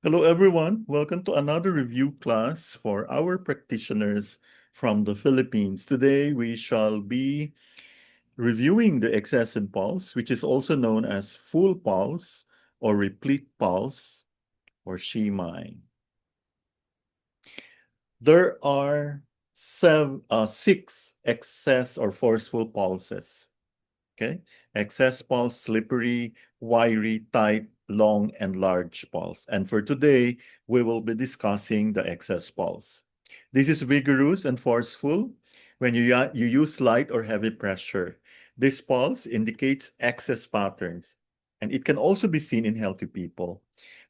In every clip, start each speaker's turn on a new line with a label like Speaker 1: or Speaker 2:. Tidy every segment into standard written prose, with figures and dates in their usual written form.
Speaker 1: Hello, everyone. Welcome to another review class for our practitioners from the Philippines. Today, we shall be reviewing the excessive pulse, which is also known as full pulse or replete pulse or Shimai. There are six excess or forceful pulses. Okay, excess pulse, slippery, wiry, tight, long, and large pulse. And for today, we will be discussing the excess pulse. This is vigorous and forceful when you use light or heavy pressure. This pulse indicates excess patterns, and it can also be seen in healthy people.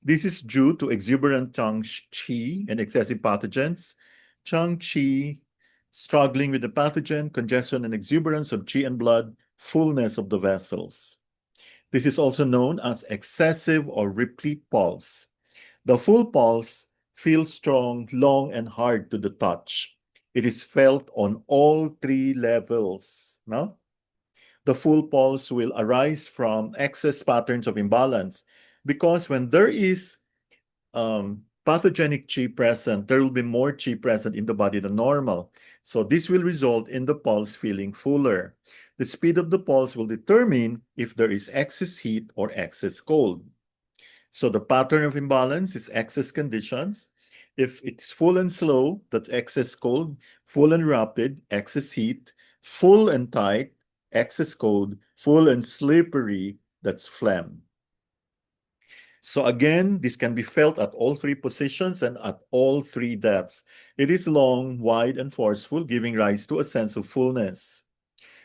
Speaker 1: This is due to exuberant tongue qi and excessive pathogens. Tongue qi struggling with the pathogen, congestion and exuberance of qi and blood, fullness of the vessels. This is also known as excessive or replete pulse. The full pulse feels strong, long, and hard to the touch. It is felt on all three levels. No? The full pulse will arise from excess patterns of imbalance because when there is pathogenic qi present, there will be more qi present in the body than normal. So this will result in the pulse feeling fuller. The speed of the pulse will determine if there is excess heat or excess cold. So the pattern of imbalance is excess conditions. If it's full and slow, that's excess cold, full and rapid, excess heat, full and tight, excess cold, full and slippery, that's phlegm. So again, this can be felt at all three positions and at all three depths. It is long, wide, and forceful, giving rise to a sense of fullness.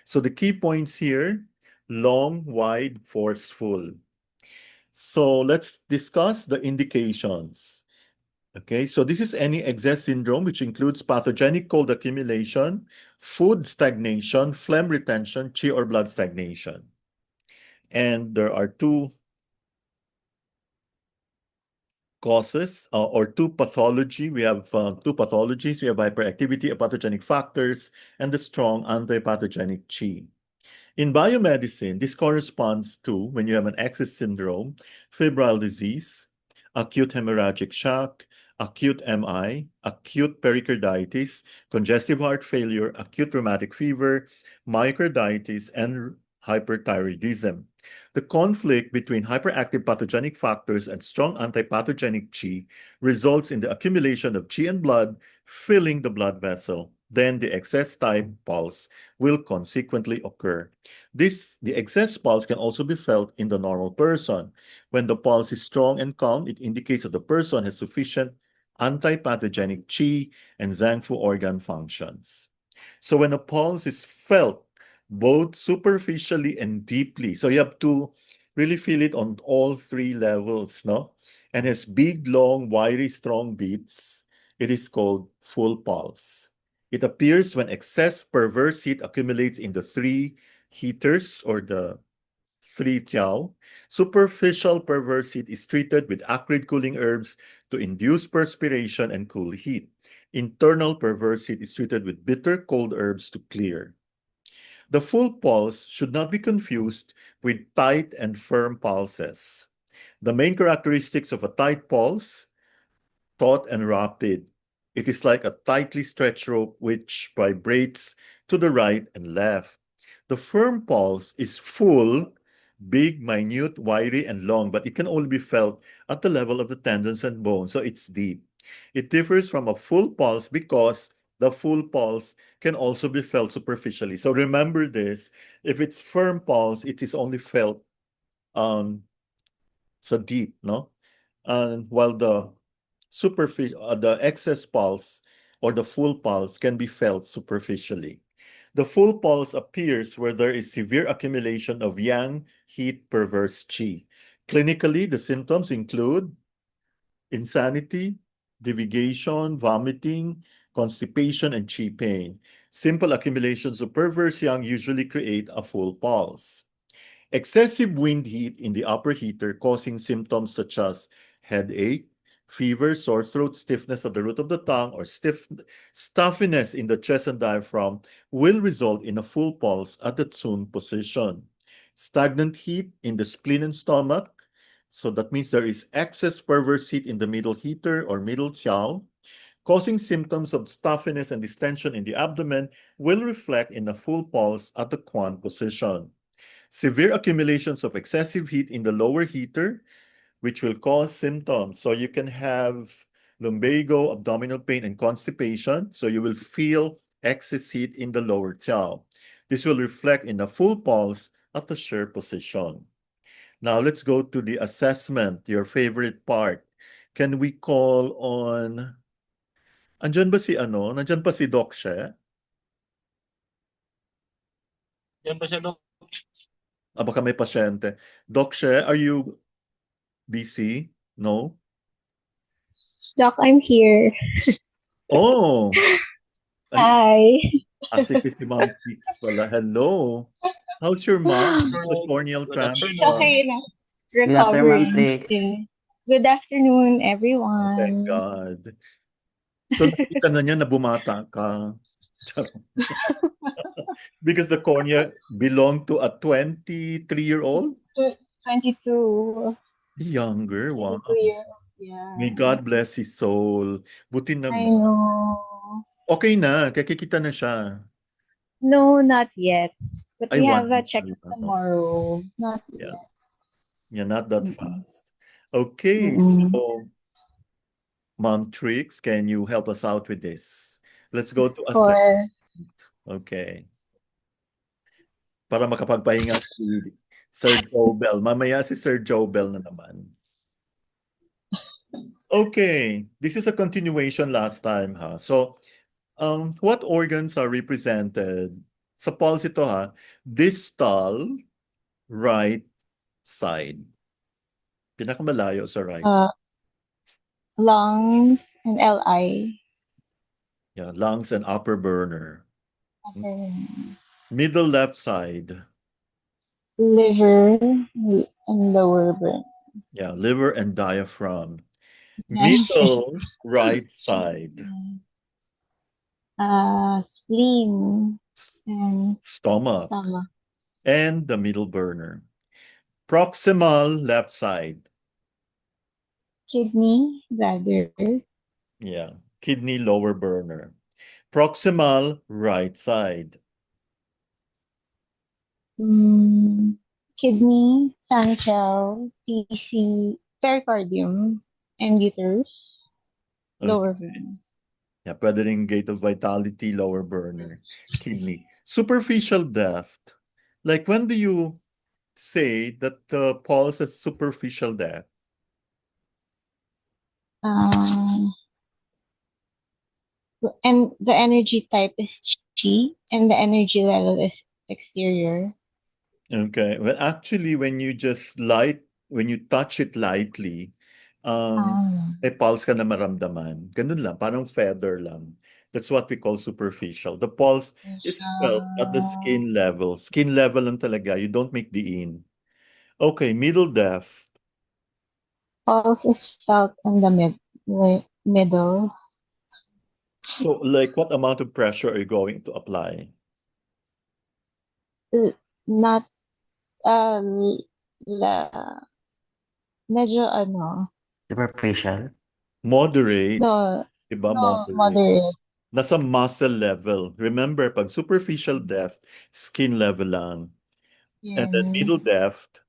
Speaker 1: So the key points here, long, wide, forceful. So let's discuss the indications. Okay, so this is any excess syndrome, which includes pathogenic cold accumulation, food stagnation, phlegm retention, chi or blood stagnation. And there are two causes or two pathology. We have two pathologies. We have hyperactivity, pathogenic factors, and the strong anti-pathogenic chi. In biomedicine, this corresponds to, when you have an excess syndrome, febrile disease, acute hemorrhagic shock, acute MI, acute pericarditis, congestive heart failure, acute rheumatic fever, myocarditis, and hyperthyroidism. The conflict between hyperactive pathogenic factors and strong antipathogenic qi results in the accumulation of qi and blood filling the blood vessel. Then the excess type pulse will consequently occur. The excess pulse can also be felt in the normal person. When the pulse is strong and calm, it indicates that the person has sufficient antipathogenic qi and zangfu organ functions. So when a pulse is felt both superficially and deeply, so you have to really feel it on all three levels, no? And has big, long, wiry, strong beats, it is called full pulse. It appears when excess perverse heat accumulates in the three heaters or the three jiao. Superficial perverse heat is treated with acrid cooling herbs to induce perspiration and cool heat. Internal perverse heat is treated with bitter cold herbs to clear. The full pulse should not be confused with tight and firm pulses. The main characteristics of a tight pulse, taut and rapid. It is like a tightly stretched rope which vibrates to the right and left. The firm pulse is full, big, minute, wiry, and long, but it can only be felt at the level of the tendons and bones, so it's deep. It differs from a full pulse because the full pulse can also be felt superficially. So remember this, if it's firm pulse, it is only felt um so deep, no? And while the excess pulse or the full pulse can be felt superficially. The full pulse appears where there is severe accumulation of yang, heat, perverse qi. Clinically, the symptoms include insanity, divagation, vomiting, constipation, and chi pain. Simple accumulations of perverse yang usually create a full pulse. Excessive wind heat in the upper heater causing symptoms such as headache, fever, sore throat, stiffness of the root of the tongue, or stuffiness in the chest and diaphragm will result in a full pulse at the Tsun position. Stagnant heat in the spleen and stomach, So that means there is excess perverse heat in the middle heater or middle qiao, causing symptoms of stuffiness and distension in the abdomen will reflect in a full pulse at the quan position. Severe accumulations of excessive heat in the lower heater, which will cause symptoms. So you can have lumbago, abdominal pain, and constipation. So you will feel excess heat in the lower qiao. This will reflect in a full pulse at the shear position. Now let's go to the assessment, your favorite part. Can we call on... Andyan ba si ano? Nandyan pa si Doc She?
Speaker 2: Yan pa siya, Dok.
Speaker 1: Baka may pasyente. Doc She, are you busy? No?
Speaker 3: Doc, I'm here.
Speaker 1: Oh! Ay,
Speaker 3: Hi.
Speaker 1: asik si Ma'am Chicks pala. Hello! How's your mom? How's the corneal
Speaker 2: Good
Speaker 3: It's
Speaker 1: transplant?
Speaker 2: afternoon.
Speaker 3: okay na.
Speaker 4: Good afternoon, Ma'am
Speaker 3: Recovering
Speaker 4: Trix.
Speaker 3: still. Good afternoon,
Speaker 1: Oh, thank
Speaker 3: everyone.
Speaker 1: God. So nakita na niya na bumata ka. Charot. Because the cornea belonged to a 23-year-old?
Speaker 3: 22.
Speaker 1: Younger, wow.
Speaker 3: 22-year-old.
Speaker 1: May
Speaker 3: Yeah.
Speaker 1: God bless his soul. Buti
Speaker 3: I
Speaker 1: naman.
Speaker 3: know.
Speaker 1: Okay na, kikita na siya.
Speaker 3: No, not yet. But
Speaker 1: Ay,
Speaker 3: we
Speaker 1: one
Speaker 3: have a
Speaker 1: week pa
Speaker 3: checkup
Speaker 1: lang.
Speaker 3: tomorrow. Not
Speaker 1: Yeah,
Speaker 3: yet.
Speaker 1: yeah, not that
Speaker 3: Mm-mm.
Speaker 1: fast. Okay,
Speaker 3: Mm-mm.
Speaker 1: so Mom Trix, can you help us out with this? Let's go to assessment.
Speaker 3: For
Speaker 1: Okay. Para makapagpahinga si Sir Jobel. Mamaya si Sir Jobel na naman. Okay, this is a continuation last time, ha? So, what organs are represented? Sa pulse ito, ha? Distal right side. Pinakamalayo sa right side.
Speaker 3: uh, lungs and LI.
Speaker 1: Yeah, lungs and upper burner.
Speaker 3: Okay.
Speaker 1: Middle left side.
Speaker 3: Liver and lower burn.
Speaker 1: Yeah, liver and diaphragm. Middle right side.
Speaker 3: Spleen and
Speaker 1: Stomach
Speaker 3: stomach.
Speaker 1: and the middle burner. Proximal left side.
Speaker 3: Kidney, bladder,
Speaker 1: Yeah, kidney lower burner. Proximal right side.
Speaker 3: kidney, sangshell, TC, pericardium, and uterus, lower
Speaker 1: Okay.
Speaker 3: burn.
Speaker 1: Yeah, pwede rin gate of vitality, lower burner, kidney. Superficial depth. Like when do you say that the pulse has superficial depth?
Speaker 3: Um, and the energy type is chi, and the energy level is exterior.
Speaker 1: Okay. Well, actually, when you touch it lightly,
Speaker 3: Um,
Speaker 1: may pulse ka na maramdaman. Ganun lang, parang feather lang. That's what we call superficial. The pulse is felt at the skin level. Skin level lang talaga. You don't make the in. Okay, middle depth.
Speaker 3: pulse is felt in the middle.
Speaker 1: So, like, what amount of pressure are you going to apply?
Speaker 3: Not uh, la, medyo ano,
Speaker 4: Superficial.
Speaker 1: Moderate.
Speaker 3: no,
Speaker 1: Diba?
Speaker 3: no,
Speaker 1: Moderate.
Speaker 3: moderate.
Speaker 1: Nasa muscle level. Remember, pag superficial depth, skin level lang. And then
Speaker 3: In
Speaker 1: middle depth,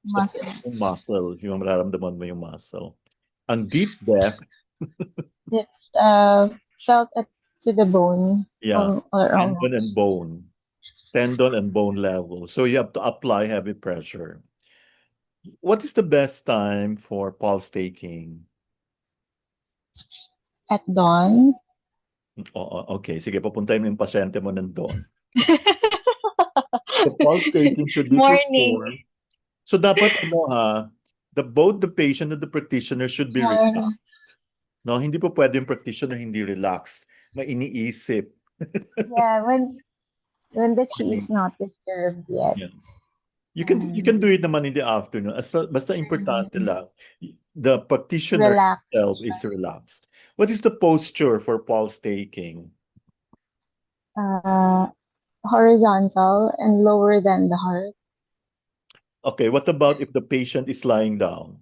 Speaker 1: of course, yung
Speaker 3: muscles.
Speaker 1: muscle. Yung mararamdaman mo yung muscle. Ang deep depth,
Speaker 3: It's felt up to the bone
Speaker 1: yeah,
Speaker 3: or
Speaker 1: tendon and
Speaker 3: almost.
Speaker 1: bone. Tendon and bone level. So you have to apply heavy pressure. What is the best time for pulse taking?
Speaker 3: At dawn.
Speaker 1: Oo, okay. Sige, papuntahin mo yung pasyente mo nandun. The pulse taking should be
Speaker 3: Morning.
Speaker 1: performed. So dapat ano ha, both the patient and the practitioner should be
Speaker 3: Morning.
Speaker 1: relaxed. No, hindi po pwede yung practitioner hindi relaxed. May iniisip.
Speaker 3: Yeah, when the chi is
Speaker 1: Morning.
Speaker 3: not disturbed yet.
Speaker 1: Yeah. You can do it naman in the afternoon. Basta importante
Speaker 3: Mm,
Speaker 1: lang, the practitioner itself
Speaker 3: relaxation.
Speaker 1: is relaxed. What is the posture for pulse taking?
Speaker 3: Uh, Horizontal and lower than the heart.
Speaker 1: Okay, what about if the patient is lying down?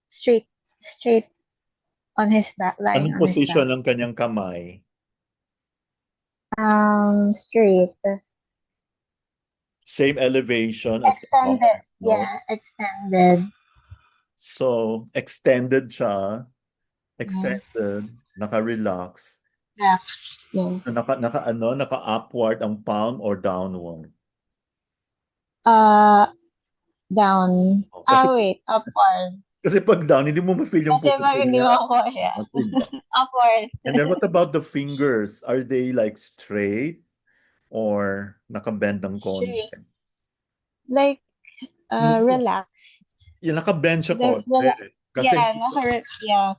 Speaker 3: Straight, straight on his back, lying
Speaker 1: Anong
Speaker 3: on his
Speaker 1: position
Speaker 3: back.
Speaker 1: ng kanyang kamay?
Speaker 3: Straight.
Speaker 1: Same elevation as the
Speaker 3: Extended.
Speaker 1: palms, no?
Speaker 3: Yeah, extended.
Speaker 1: So, extended siya.
Speaker 3: Yeah.
Speaker 1: Extended. Naka-relax.
Speaker 3: Back. Yes.
Speaker 1: Naka-upward ang palm or downward?
Speaker 3: Down.
Speaker 1: Kasi,
Speaker 3: Wait, upward.
Speaker 1: kasi pag down, hindi mo ma-feel yung
Speaker 3: Kasi pag
Speaker 1: position
Speaker 3: hindi
Speaker 1: niya.
Speaker 3: mo ako, yeah.
Speaker 1: Diba?
Speaker 3: Upward.
Speaker 1: And then what about the fingers? Are they like straight or nakabend ng konti?
Speaker 3: Straight. Like,
Speaker 1: No.
Speaker 3: relax.
Speaker 1: Yung nakabend siya
Speaker 3: The,
Speaker 1: konti. Kasi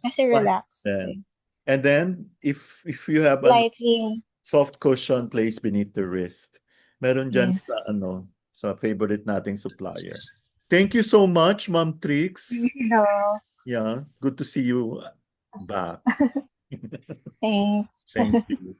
Speaker 3: kasi relaxed.
Speaker 1: then, and then if you have a
Speaker 3: Lightly.
Speaker 1: soft cushion placed beneath the wrist. Meron dyan
Speaker 3: Yes.
Speaker 1: sa favorite nating supplier. Thank you so much, Ma'am Trix.
Speaker 3: No.
Speaker 1: Yeah, good to see you back.
Speaker 3: Thanks.
Speaker 1: Thank you.